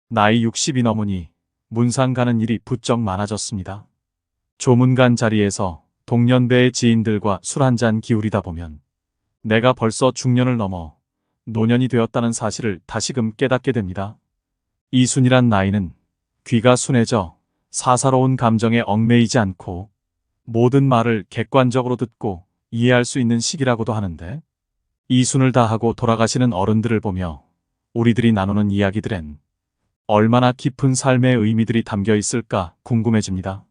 나이 60이 넘으니 문상 가는 일이 부쩍 많아졌습니다. 조문관 자리에서 동년배의 지인들과 술 한잔 기울이다 보면 내가 벌써 중년을 넘어 노년이 되었다는 사실을 다시금 깨닫게 됩니다. 이 순이란 나이는 귀가 순해져 사사로운 감정에 얽매이지 않고 모든 말을 객관적으로 듣고 이해할 수 있는 시기라고도 하는데, 이 순을 다하고 돌아가시는 어른들을 보며 우리들이 나누는 이야기들엔 얼마나 깊은 삶의 의미들이 담겨 있을까 궁금해집니다.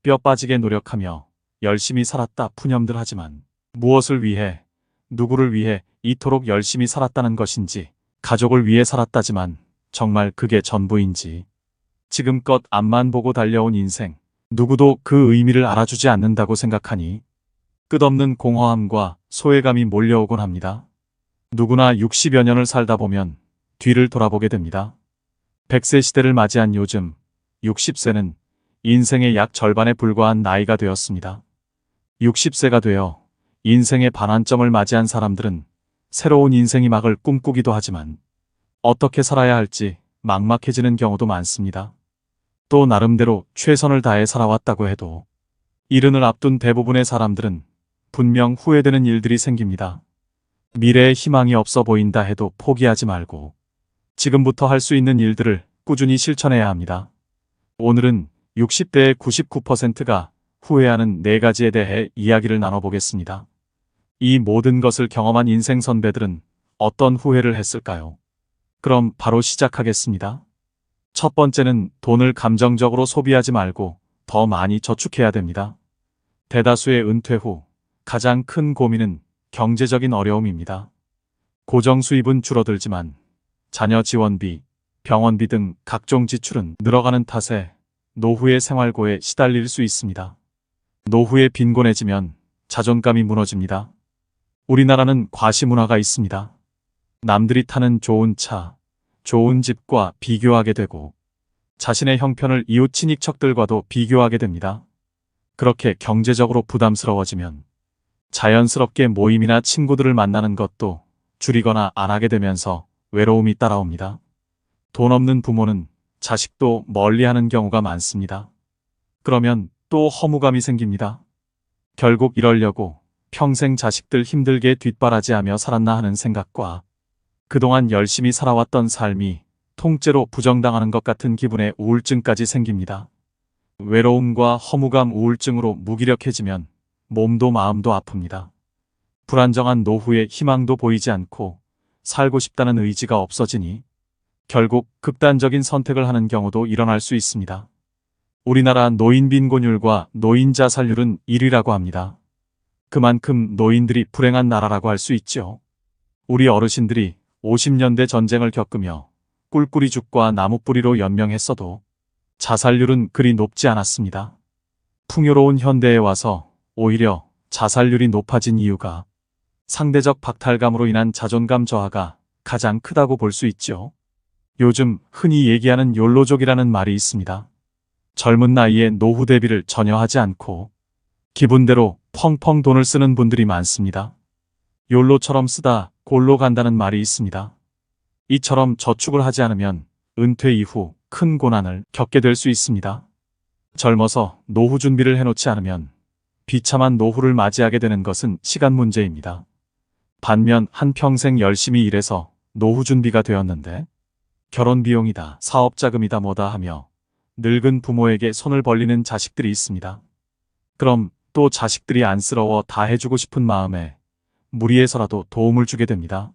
뼈 빠지게 노력하며 열심히 살았다 푸념들 하지만 무엇을 위해, 누구를 위해 이토록 열심히 살았다는 것인지, 가족을 위해 살았다지만 정말 그게 전부인지, 지금껏 앞만 보고 달려온 인생, 누구도 그 의미를 알아주지 않는다고 생각하니 끝없는 공허함과 소외감이 몰려오곤 합니다. 누구나 60여 년을 살다 보면 뒤를 돌아보게 됩니다. 100세 시대를 맞이한 요즘 60세는 인생의 약 절반에 불과한 나이가 되었습니다. 60세가 되어 인생의 반환점을 맞이한 사람들은 새로운 인생이 막을 꿈꾸기도 하지만 어떻게 살아야 할지 막막해지는 경우도 많습니다. 또 나름대로 최선을 다해 살아왔다고 해도 이른을 앞둔 대부분의 사람들은 분명 후회되는 일들이 생깁니다. 미래에 희망이 없어 보인다 해도 포기하지 말고 지금부터 할 수 있는 일들을 꾸준히 실천해야 합니다. 오늘은 60대의 99%가 후회하는 4가지에 대해 이야기를 나눠보겠습니다. 이 모든 것을 경험한 인생 선배들은 어떤 후회를 했을까요? 그럼 바로 시작하겠습니다. 첫 번째는 돈을 감정적으로 소비하지 말고 더 많이 저축해야 됩니다. 대다수의 은퇴 후 가장 큰 고민은 경제적인 어려움입니다. 고정 수입은 줄어들지만 자녀 지원비, 병원비 등 각종 지출은 늘어가는 탓에 노후의 생활고에 시달릴 수 있습니다. 노후에 빈곤해지면 자존감이 무너집니다. 우리나라는 과시문화가 있습니다. 남들이 타는 좋은 차, 좋은 집과 비교하게 되고 자신의 형편을 이웃 친인척들과도 비교하게 됩니다. 그렇게 경제적으로 부담스러워지면 자연스럽게 모임이나 친구들을 만나는 것도 줄이거나 안 하게 되면서 외로움이 따라옵니다. 돈 없는 부모는 자식도 멀리하는 경우가 많습니다. 그러면 또 허무감이 생깁니다. 결국 이러려고 평생 자식들 힘들게 뒷바라지하며 살았나 하는 생각과 그동안 열심히 살아왔던 삶이 통째로 부정당하는 것 같은 기분에 우울증까지 생깁니다. 외로움과 허무감, 우울증으로 무기력해지면 몸도 마음도 아픕니다. 불안정한 노후에 희망도 보이지 않고 살고 싶다는 의지가 없어지니 결국 극단적인 선택을 하는 경우도 일어날 수 있습니다. 우리나라 노인 빈곤율과 노인 자살률은 1위라고 합니다. 그만큼 노인들이 불행한 나라라고 할 수 있죠. 우리 어르신들이 50년대 전쟁을 겪으며 꿀꿀이 죽과 나무뿌리로 연명했어도 자살률은 그리 높지 않았습니다. 풍요로운 현대에 와서 오히려 자살률이 높아진 이유가 상대적 박탈감으로 인한 자존감 저하가 가장 크다고 볼 수 있죠. 요즘 흔히 얘기하는 욜로족이라는 말이 있습니다. 젊은 나이에 노후 대비를 전혀 하지 않고 기분대로 펑펑 돈을 쓰는 분들이 많습니다. 욜로처럼 쓰다 골로 간다는 말이 있습니다. 이처럼 저축을 하지 않으면 은퇴 이후 큰 고난을 겪게 될 수 있습니다. 젊어서 노후 준비를 해놓지 않으면 비참한 노후를 맞이하게 되는 것은 시간 문제입니다. 반면 한평생 열심히 일해서 노후 준비가 되었는데 결혼 비용이다, 사업 자금이다 뭐다 하며 늙은 부모에게 손을 벌리는 자식들이 있습니다. 그럼 또 자식들이 안쓰러워 다 해주고 싶은 마음에 무리해서라도 도움을 주게 됩니다.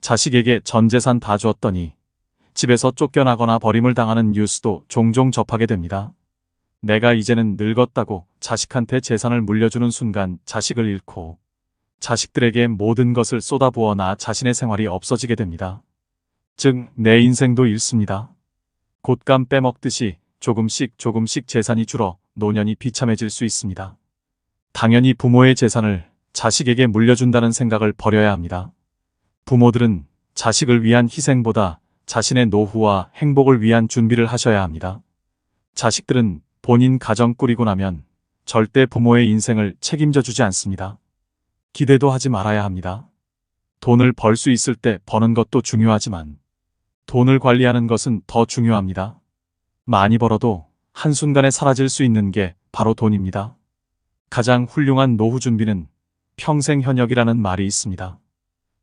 자식에게 전 재산 다 주었더니 집에서 쫓겨나거나 버림을 당하는 뉴스도 종종 접하게 됩니다. 내가 이제는 늙었다고 자식한테 재산을 물려주는 순간 자식을 잃고 자식들에게 모든 것을 쏟아부어 나 자신의 생활이 없어지게 됩니다. 즉, 내 인생도 잃습니다. 곶감 빼먹듯이 조금씩 조금씩 재산이 줄어 노년이 비참해질 수 있습니다. 당연히 부모의 재산을 자식에게 물려준다는 생각을 버려야 합니다. 부모들은 자식을 위한 희생보다 자신의 노후와 행복을 위한 준비를 하셔야 합니다. 자식들은 본인 가정 꾸리고 나면 절대 부모의 인생을 책임져 주지 않습니다. 기대도 하지 말아야 합니다. 돈을 벌 수 있을 때 버는 것도 중요하지만 돈을 관리하는 것은 더 중요합니다. 많이 벌어도 한순간에 사라질 수 있는 게 바로 돈입니다. 가장 훌륭한 노후 준비는 평생 현역이라는 말이 있습니다.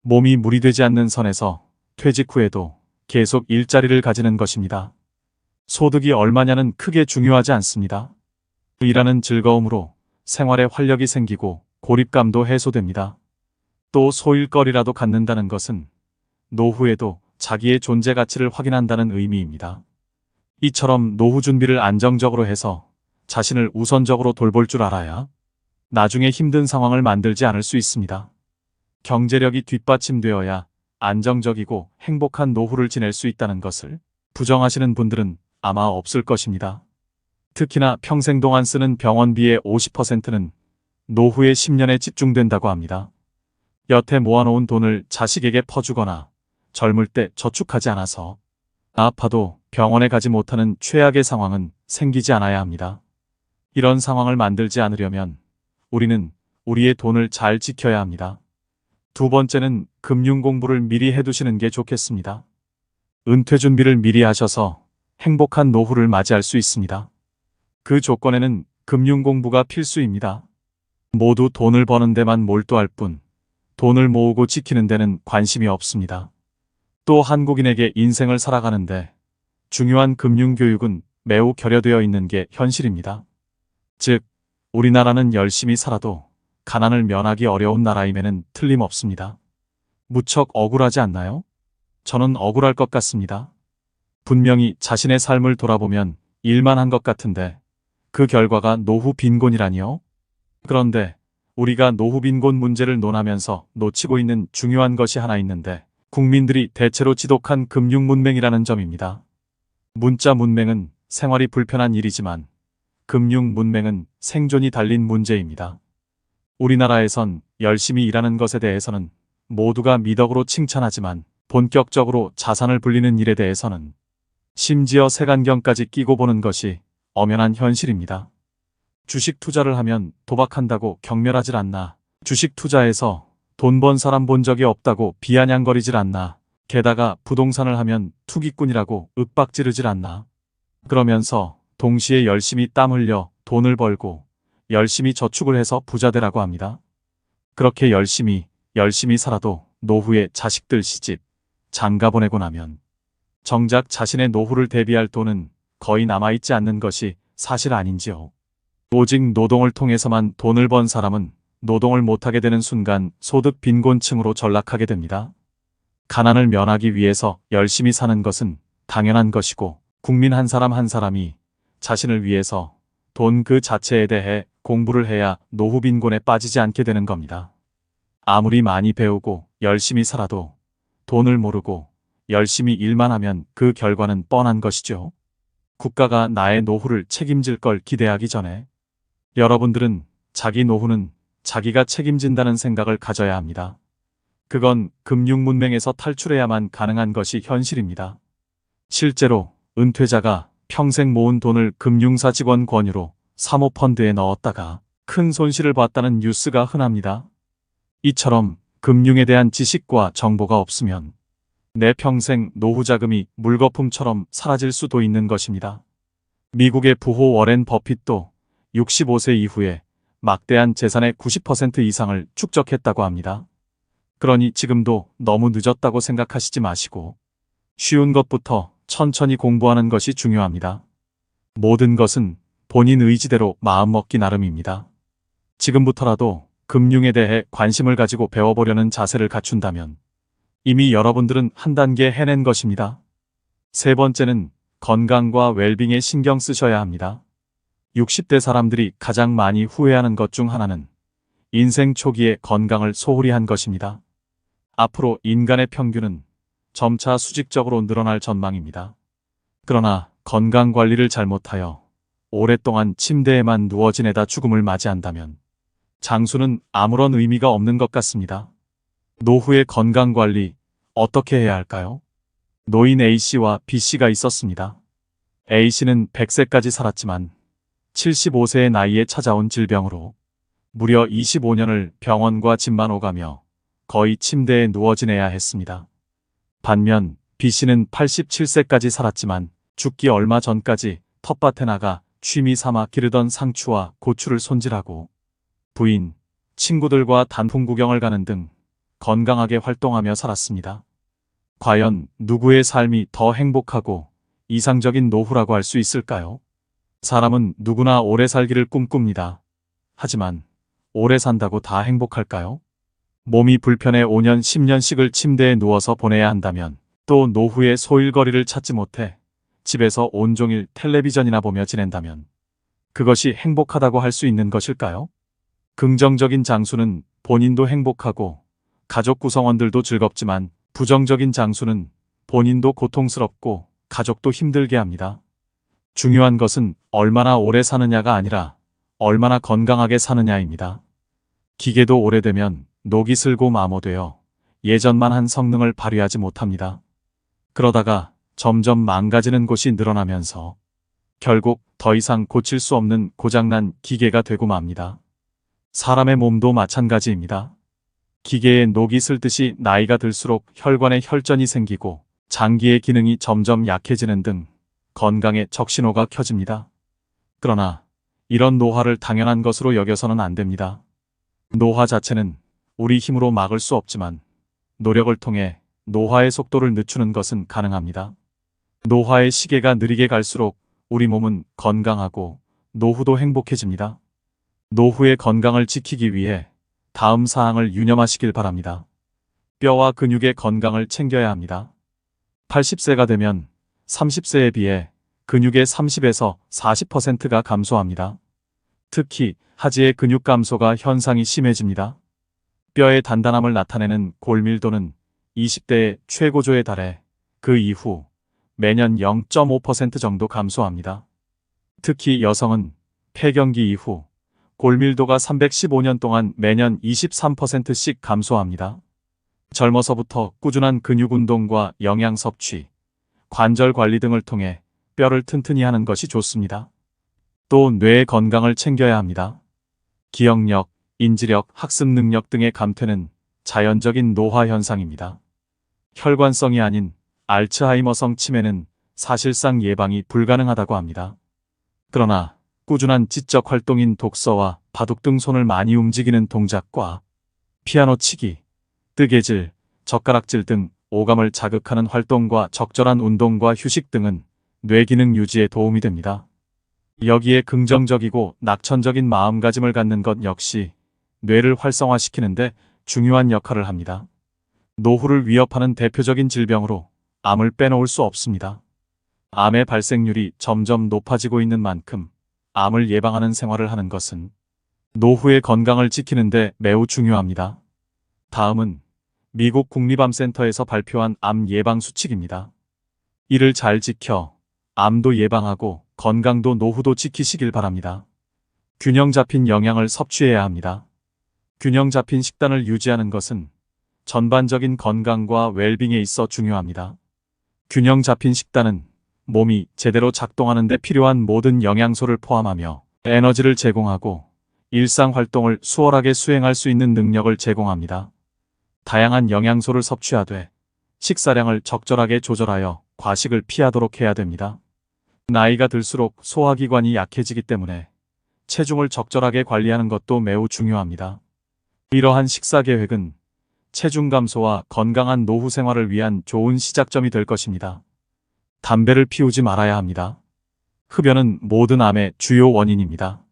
몸이 무리되지 않는 선에서 퇴직 후에도 계속 일자리를 가지는 것입니다. 소득이 얼마냐는 크게 중요하지 않습니다. 일하는 즐거움으로 생활에 활력이 생기고 고립감도 해소됩니다. 또 소일거리라도 갖는다는 것은 노후에도 자기의 존재 가치를 확인한다는 의미입니다. 이처럼 노후 준비를 안정적으로 해서 자신을 우선적으로 돌볼 줄 알아야 나중에 힘든 상황을 만들지 않을 수 있습니다. 경제력이 뒷받침되어야 안정적이고 행복한 노후를 지낼 수 있다는 것을 부정하시는 분들은 아마 없을 것입니다. 특히나 평생 동안 쓰는 병원비의 50%는 노후의 10년에 집중된다고 합니다. 여태 모아놓은 돈을 자식에게 퍼주거나 젊을 때 저축하지 않아서 아파도 병원에 가지 못하는 최악의 상황은 생기지 않아야 합니다. 이런 상황을 만들지 않으려면 우리는 우리의 돈을 잘 지켜야 합니다. 두 번째는 금융 공부를 미리 해두시는 게 좋겠습니다. 은퇴 준비를 미리 하셔서 행복한 노후를 맞이할 수 있습니다. 그 조건에는 금융 공부가 필수입니다. 모두 돈을 버는 데만 몰두할 뿐 돈을 모으고 지키는 데는 관심이 없습니다. 또 한국인에게 인생을 살아가는데 중요한 금융 교육은 매우 결여되어 있는 게 현실입니다. 즉, 우리나라는 열심히 살아도 가난을 면하기 어려운 나라임에는 틀림없습니다. 무척 억울하지 않나요? 저는 억울할 것 같습니다. 분명히 자신의 삶을 돌아보면 일만 한 것 같은데 그 결과가 노후 빈곤이라니요? 그런데 우리가 노후 빈곤 문제를 논하면서 놓치고 있는 중요한 것이 하나 있는데 국민들이 대체로 지독한 금융 문맹이라는 점입니다. 문자 문맹은 생활이 불편한 일이지만 금융 문맹은 생존이 달린 문제입니다. 우리나라에선 열심히 일하는 것에 대해서는 모두가 미덕으로 칭찬하지만 본격적으로 자산을 불리는 일에 대해서는 심지어 색안경까지 끼고 보는 것이 엄연한 현실입니다. 주식 투자를 하면 도박한다고 경멸하질 않나. 주식 투자에서 돈 번 사람 본 적이 없다고 비아냥거리질 않나. 게다가 부동산을 하면 투기꾼이라고 윽박지르질 않나. 그러면서 동시에 열심히 땀 흘려 돈을 벌고 열심히 저축을 해서 부자 되라고 합니다. 그렇게 열심히 살아도 노후에 자식들 시집, 장가 보내고 나면 정작 자신의 노후를 대비할 돈은 거의 남아있지 않는 것이 사실 아닌지요. 오직 노동을 통해서만 돈을 번 사람은 노동을 못하게 되는 순간 소득 빈곤층으로 전락하게 됩니다. 가난을 면하기 위해서 열심히 사는 것은 당연한 것이고 국민 한 사람 한 사람이 자신을 위해서 돈 그 자체에 대해 공부를 해야 노후 빈곤에 빠지지 않게 되는 겁니다. 아무리 많이 배우고 열심히 살아도 돈을 모르고 열심히 일만 하면 그 결과는 뻔한 것이죠. 국가가 나의 노후를 책임질 걸 기대하기 전에 여러분들은 자기 노후는 자기가 책임진다는 생각을 가져야 합니다. 그건 금융 문맹에서 탈출해야만 가능한 것이 현실입니다. 실제로 은퇴자가 평생 모은 돈을 금융사 직원 권유로 사모펀드에 넣었다가 큰 손실을 봤다는 뉴스가 흔합니다. 이처럼 금융에 대한 지식과 정보가 없으면 내 평생 노후 자금이 물거품처럼 사라질 수도 있는 것입니다. 미국의 부호 워렌 버핏도 65세 이후에 막대한 재산의 90% 이상을 축적했다고 합니다. 그러니 지금도 너무 늦었다고 생각하시지 마시고 쉬운 것부터 천천히 공부하는 것이 중요합니다. 모든 것은 본인 의지대로 마음먹기 나름입니다. 지금부터라도 금융에 대해 관심을 가지고 배워보려는 자세를 갖춘다면 이미 여러분들은 한 단계 해낸 것입니다. 세 번째는 건강과 웰빙에 신경 쓰셔야 합니다. 60대 사람들이 가장 많이 후회하는 것 중 하나는 인생 초기에 건강을 소홀히 한 것입니다. 앞으로 인간의 평균은 점차 수직적으로 늘어날 전망입니다. 그러나 건강 관리를 잘못하여 오랫동안 침대에만 누워 지내다 죽음을 맞이한다면 장수는 아무런 의미가 없는 것 같습니다. 노후의 건강 관리 어떻게 해야 할까요? 노인 A씨와 B씨가 있었습니다. A씨는 100세까지 살았지만 75세의 나이에 찾아온 질병으로 무려 25년을 병원과 집만 오가며 거의 침대에 누워 지내야 했습니다. 반면 B씨는 87세까지 살았지만 죽기 얼마 전까지 텃밭에 나가 취미 삼아 기르던 상추와 고추를 손질하고 부인, 친구들과 단풍 구경을 가는 등 건강하게 활동하며 살았습니다. 과연 누구의 삶이 더 행복하고 이상적인 노후라고 할 수 있을까요? 사람은 누구나 오래 살기를 꿈꿉니다. 하지만 오래 산다고 다 행복할까요? 몸이 불편해 5년, 10년씩을 침대에 누워서 보내야 한다면, 또 노후에 소일거리를 찾지 못해 집에서 온종일 텔레비전이나 보며 지낸다면 그것이 행복하다고 할 수 있는 것일까요? 긍정적인 장수는 본인도 행복하고 가족 구성원들도 즐겁지만, 부정적인 장수는 본인도 고통스럽고 가족도 힘들게 합니다. 중요한 것은 얼마나 오래 사느냐가 아니라 얼마나 건강하게 사느냐입니다. 기계도 오래되면 녹이 슬고 마모되어 예전만 한 성능을 발휘하지 못합니다. 그러다가 점점 망가지는 곳이 늘어나면서 결국 더 이상 고칠 수 없는 고장난 기계가 되고 맙니다. 사람의 몸도 마찬가지입니다. 기계에 녹이 슬듯이 나이가 들수록 혈관에 혈전이 생기고 장기의 기능이 점점 약해지는 등 건강에 적신호가 켜집니다. 그러나 이런 노화를 당연한 것으로 여겨서는 안 됩니다. 노화 자체는 우리 힘으로 막을 수 없지만 노력을 통해 노화의 속도를 늦추는 것은 가능합니다. 노화의 시계가 느리게 갈수록 우리 몸은 건강하고 노후도 행복해집니다. 노후의 건강을 지키기 위해 다음 사항을 유념하시길 바랍니다. 뼈와 근육의 건강을 챙겨야 합니다. 80세가 되면 30세에 비해 근육의 30에서 40%가 감소합니다. 특히 하지의 근육 감소가 현상이 심해집니다. 뼈의 단단함을 나타내는 골밀도는 20대의 최고조에 달해 그 이후 매년 0.5% 정도 감소합니다. 특히 여성은 폐경기 이후 골밀도가 315년 동안 매년 23%씩 감소합니다. 젊어서부터 꾸준한 근육 운동과 영양 섭취, 관절 관리 등을 통해 뼈를 튼튼히 하는 것이 좋습니다. 또 뇌의 건강을 챙겨야 합니다. 기억력, 인지력, 학습 능력 등의 감퇴는 자연적인 노화 현상입니다. 혈관성이 아닌 알츠하이머성 치매는 사실상 예방이 불가능하다고 합니다. 그러나 꾸준한 지적 활동인 독서와 바둑 등 손을 많이 움직이는 동작과 피아노 치기, 뜨개질, 젓가락질 등 오감을 자극하는 활동과 적절한 운동과 휴식 등은 뇌 기능 유지에 도움이 됩니다. 여기에 긍정적이고 낙천적인 마음가짐을 갖는 것 역시 뇌를 활성화시키는데 중요한 역할을 합니다. 노후를 위협하는 대표적인 질병으로 암을 빼놓을 수 없습니다. 암의 발생률이 점점 높아지고 있는 만큼 암을 예방하는 생활을 하는 것은 노후의 건강을 지키는데 매우 중요합니다. 다음은 미국 국립암센터에서 발표한 암 예방 수칙입니다. 이를 잘 지켜 암도 예방하고 건강도 노후도 지키시길 바랍니다. 균형 잡힌 영양을 섭취해야 합니다. 균형 잡힌 식단을 유지하는 것은 전반적인 건강과 웰빙에 있어 중요합니다. 균형 잡힌 식단은 몸이 제대로 작동하는 데 필요한 모든 영양소를 포함하며 에너지를 제공하고 일상 활동을 수월하게 수행할 수 있는 능력을 제공합니다. 다양한 영양소를 섭취하되 식사량을 적절하게 조절하여 과식을 피하도록 해야 됩니다. 나이가 들수록 소화기관이 약해지기 때문에 체중을 적절하게 관리하는 것도 매우 중요합니다. 이러한 식사 계획은 체중 감소와 건강한 노후 생활을 위한 좋은 시작점이 될 것입니다. 담배를 피우지 말아야 합니다. 흡연은 모든 암의 주요 원인입니다.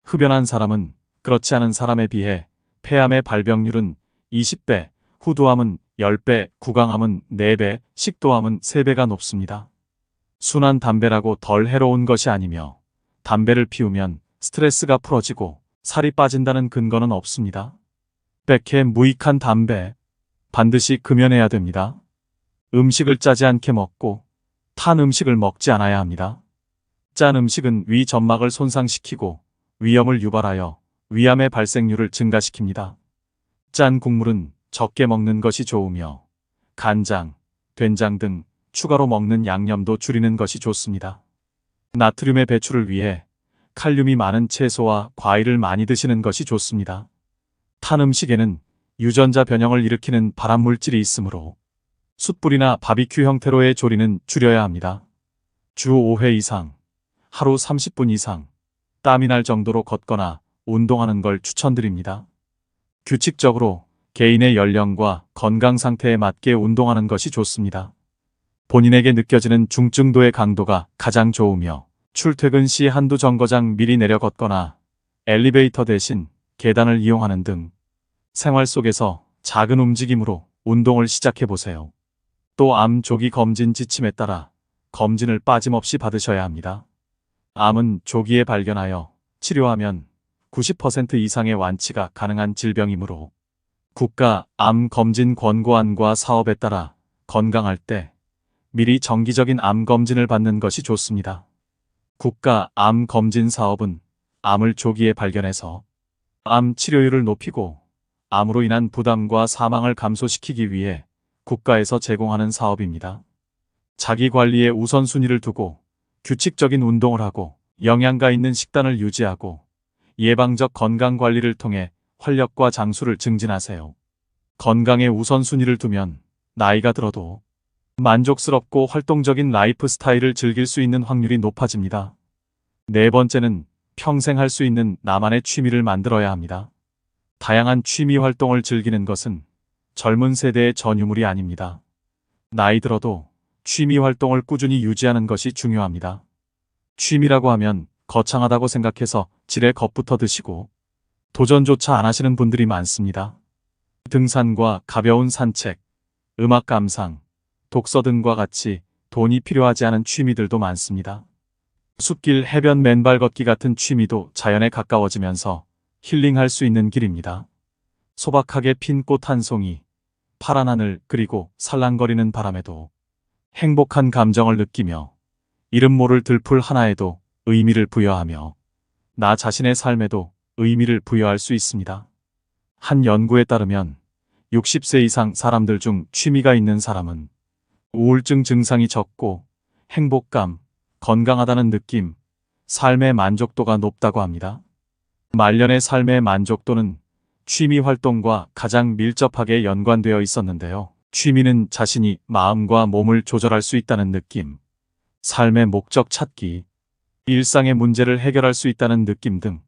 흡연한 사람은 그렇지 않은 사람에 비해 폐암의 발병률은 20배, 후두암은 10배, 구강암은 4배, 식도암은 3배가 높습니다. 순한 담배라고 덜 해로운 것이 아니며 담배를 피우면 스트레스가 풀어지고 살이 빠진다는 근거는 없습니다. 백해 무익한 담배, 반드시 금연해야 됩니다. 음식을 짜지 않게 먹고 탄 음식을 먹지 않아야 합니다. 짠 음식은 위 점막을 손상시키고 위염을 유발하여 위암의 발생률을 증가시킵니다. 짠 국물은 적게 먹는 것이 좋으며 간장, 된장 등 추가로 먹는 양념도 줄이는 것이 좋습니다. 나트륨의 배출을 위해 칼륨이 많은 채소와 과일을 많이 드시는 것이 좋습니다. 탄 음식에는 유전자 변형을 일으키는 발암물질이 있으므로 숯불이나 바비큐 형태로의 조리는 줄여야 합니다. 주 5회 이상, 하루 30분 이상, 땀이 날 정도로 걷거나 운동하는 걸 추천드립니다. 규칙적으로 개인의 연령과 건강 상태에 맞게 운동하는 것이 좋습니다. 본인에게 느껴지는 중증도의 강도가 가장 좋으며 출퇴근 시 한두 정거장 미리 내려 걷거나 엘리베이터 대신 계단을 이용하는 등 생활 속에서 작은 움직임으로 운동을 시작해 보세요. 또 암 조기 검진 지침에 따라 검진을 빠짐없이 받으셔야 합니다. 암은 조기에 발견하여 치료하면 90% 이상의 완치가 가능한 질병이므로 국가 암 검진 권고안과 사업에 따라 건강할 때 미리 정기적인 암 검진을 받는 것이 좋습니다. 국가 암 검진 사업은 암을 조기에 발견해서 암 치료율을 높이고 암으로 인한 부담과 사망을 감소시키기 위해 국가에서 제공하는 사업입니다. 자기 관리에 우선순위를 두고 규칙적인 운동을 하고 영양가 있는 식단을 유지하고 예방적 건강 관리를 통해 활력과 장수를 증진하세요. 건강에 우선순위를 두면 나이가 들어도 만족스럽고 활동적인 라이프 스타일을 즐길 수 있는 확률이 높아집니다. 네 번째는 평생 할 수 있는 나만의 취미를 만들어야 합니다. 다양한 취미 활동을 즐기는 것은 젊은 세대의 전유물이 아닙니다. 나이 들어도 취미 활동을 꾸준히 유지하는 것이 중요합니다. 취미라고 하면 거창하다고 생각해서 지레 겁부터 드시고 도전조차 안 하시는 분들이 많습니다. 등산과 가벼운 산책, 음악 감상, 독서 등과 같이 돈이 필요하지 않은 취미들도 많습니다. 숲길 해변 맨발 걷기 같은 취미도 자연에 가까워지면서 힐링할 수 있는 길입니다. 소박하게 핀 꽃 한 송이, 파란 하늘 그리고 살랑거리는 바람에도 행복한 감정을 느끼며 이름 모를 들풀 하나에도 의미를 부여하며 나 자신의 삶에도 의미를 부여할 수 있습니다. 한 연구에 따르면 60세 이상 사람들 중 취미가 있는 사람은 우울증 증상이 적고 행복감, 건강하다는 느낌, 삶의 만족도가 높다고 합니다. 말년의 삶의 만족도는 취미 활동과 가장 밀접하게 연관되어 있었는데요. 취미는 자신이 마음과 몸을 조절할 수 있다는 느낌, 삶의 목적 찾기, 일상의 문제를 해결할 수 있다는 느낌 등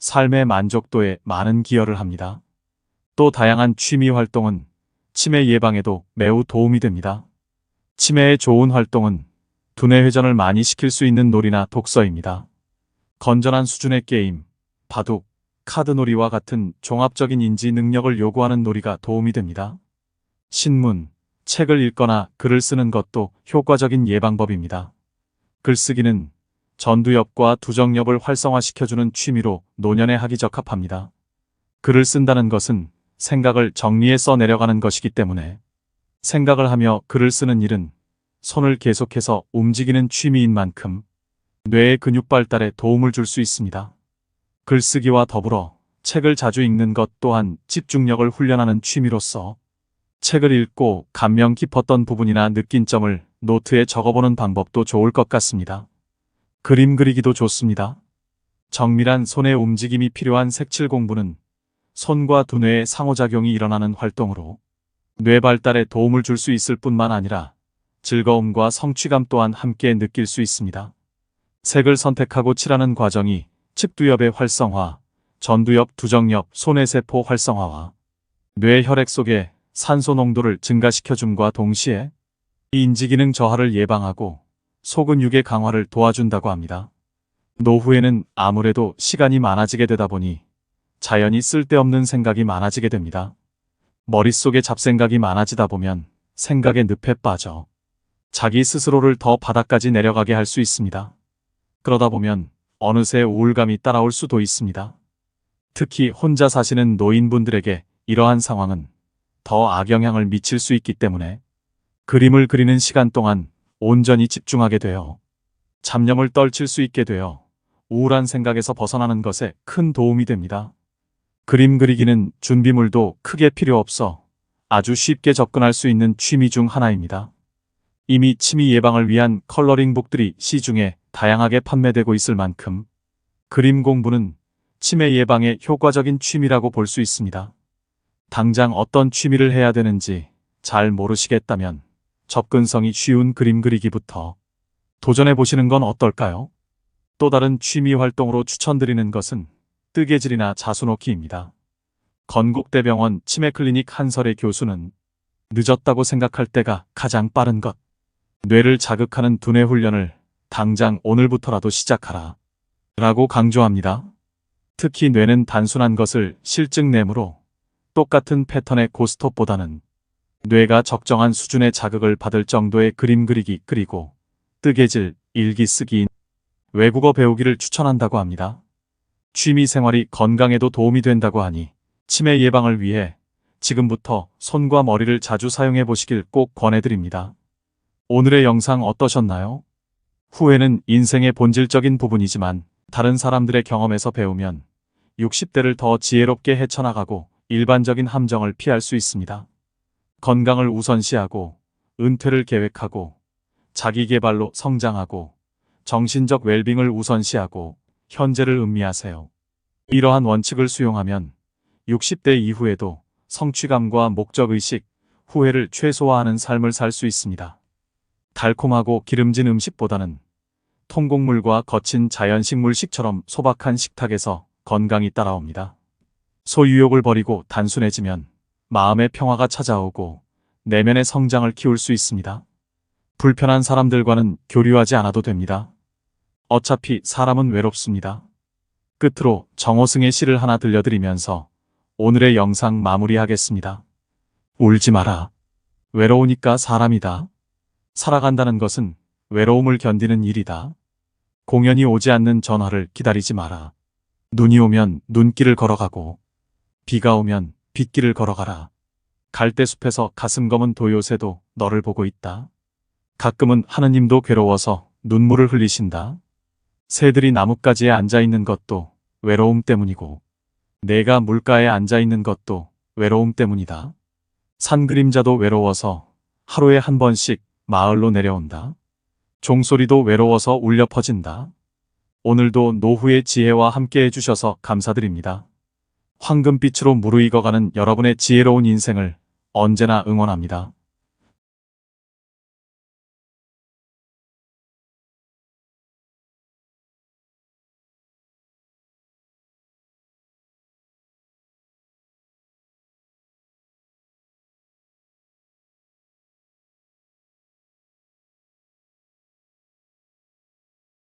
삶의 만족도에 많은 기여를 합니다. 또 다양한 취미 활동은 치매 예방에도 매우 도움이 됩니다. 치매에 좋은 활동은 두뇌 회전을 많이 시킬 수 있는 놀이나 독서입니다. 건전한 수준의 게임, 바둑, 카드놀이와 같은 종합적인 인지 능력을 요구하는 놀이가 도움이 됩니다. 신문, 책을 읽거나 글을 쓰는 것도 효과적인 예방법입니다. 글쓰기는 전두엽과 두정엽을 활성화시켜주는 취미로 노년에 하기 적합합니다. 글을 쓴다는 것은 생각을 정리해 써내려가는 것이기 때문에 생각을 하며 글을 쓰는 일은 손을 계속해서 움직이는 취미인 만큼 뇌의 근육 발달에 도움을 줄 수 있습니다. 글쓰기와 더불어 책을 자주 읽는 것 또한 집중력을 훈련하는 취미로서 책을 읽고 감명 깊었던 부분이나 느낀 점을 노트에 적어보는 방법도 좋을 것 같습니다. 그림 그리기도 좋습니다. 정밀한 손의 움직임이 필요한 색칠 공부는 손과 두뇌의 상호작용이 일어나는 활동으로 뇌 발달에 도움을 줄 수 있을 뿐만 아니라 즐거움과 성취감 또한 함께 느낄 수 있습니다. 색을 선택하고 칠하는 과정이 측두엽의 활성화, 전두엽, 두정엽, 소뇌세포 활성화와 뇌 혈액 속의 산소 농도를 증가시켜줌과 동시에 인지기능 저하를 예방하고 소근육의 강화를 도와준다고 합니다. 노후에는 아무래도 시간이 많아지게 되다 보니 자연히 쓸데없는 생각이 많아지게 됩니다. 머릿속에 잡생각이 많아지다 보면 생각의 늪에 빠져 자기 스스로를 더 바닥까지 내려가게 할 수 있습니다. 그러다 보면 어느새 우울감이 따라올 수도 있습니다. 특히 혼자 사시는 노인분들에게 이러한 상황은 더 악영향을 미칠 수 있기 때문에 그림을 그리는 시간 동안 온전히 집중하게 되어 잡념을 떨칠 수 있게 되어 우울한 생각에서 벗어나는 것에 큰 도움이 됩니다. 그림 그리기는 준비물도 크게 필요 없어 아주 쉽게 접근할 수 있는 취미 중 하나입니다. 이미 치매 예방을 위한 컬러링북들이 시중에 다양하게 판매되고 있을 만큼 그림 공부는 치매 예방에 효과적인 취미라고 볼 수 있습니다. 당장 어떤 취미를 해야 되는지 잘 모르시겠다면 접근성이 쉬운 그림 그리기부터 도전해 보시는 건 어떨까요? 또 다른 취미 활동으로 추천드리는 것은 뜨개질이나 자수놓기입니다. 건국대병원 치매클리닉 한설의 교수는 늦었다고 생각할 때가 가장 빠른 것. 뇌를 자극하는 두뇌 훈련을 당장 오늘부터라도 시작하라. 라고 강조합니다. 특히 뇌는 단순한 것을 실증내므로 똑같은 패턴의 고스톱보다는 뇌가 적정한 수준의 자극을 받을 정도의 그림 그리기 그리고 뜨개질, 일기 쓰기, 외국어 배우기를 추천한다고 합니다. 취미 생활이 건강에도 도움이 된다고 하니 치매 예방을 위해 지금부터 손과 머리를 자주 사용해 보시길 꼭 권해드립니다. 오늘의 영상 어떠셨나요? 후회는 인생의 본질적인 부분이지만 다른 사람들의 경험에서 배우면 60대를 더 지혜롭게 헤쳐나가고 일반적인 함정을 피할 수 있습니다. 건강을 우선시하고 은퇴를 계획하고 자기 개발로 성장하고 정신적 웰빙을 우선시하고 현재를 음미하세요. 이러한 원칙을 수용하면 60대 이후에도 성취감과 목적의식, 후회를 최소화하는 삶을 살 수 있습니다. 달콤하고 기름진 음식보다는 통곡물과 거친 자연식물식처럼 소박한 식탁에서 건강이 따라옵니다. 소유욕을 버리고 단순해지면 마음의 평화가 찾아오고 내면의 성장을 키울 수 있습니다. 불편한 사람들과는 교류하지 않아도 됩니다. 어차피 사람은 외롭습니다. 끝으로 정호승의 시를 하나 들려드리면서 오늘의 영상 마무리하겠습니다. 울지 마라. 외로우니까 사람이다. 살아간다는 것은 외로움을 견디는 일이다. 공연이 오지 않는 전화를 기다리지 마라. 눈이 오면 눈길을 걸어가고 비가 오면 빗길을 걸어가라. 갈대숲에서 가슴 검은 도요새도 너를 보고 있다. 가끔은 하느님도 괴로워서 눈물을 흘리신다. 새들이 나뭇가지에 앉아있는 것도 외로움 때문이고 내가 물가에 앉아있는 것도 외로움 때문이다. 산 그림자도 외로워서 하루에 한 번씩 마을로 내려온다. 종소리도 외로워서 울려 퍼진다. 오늘도 노후의 지혜와 함께 해주셔서 감사드립니다. 황금빛으로 무르익어가는 여러분의 지혜로운 인생을 언제나 응원합니다.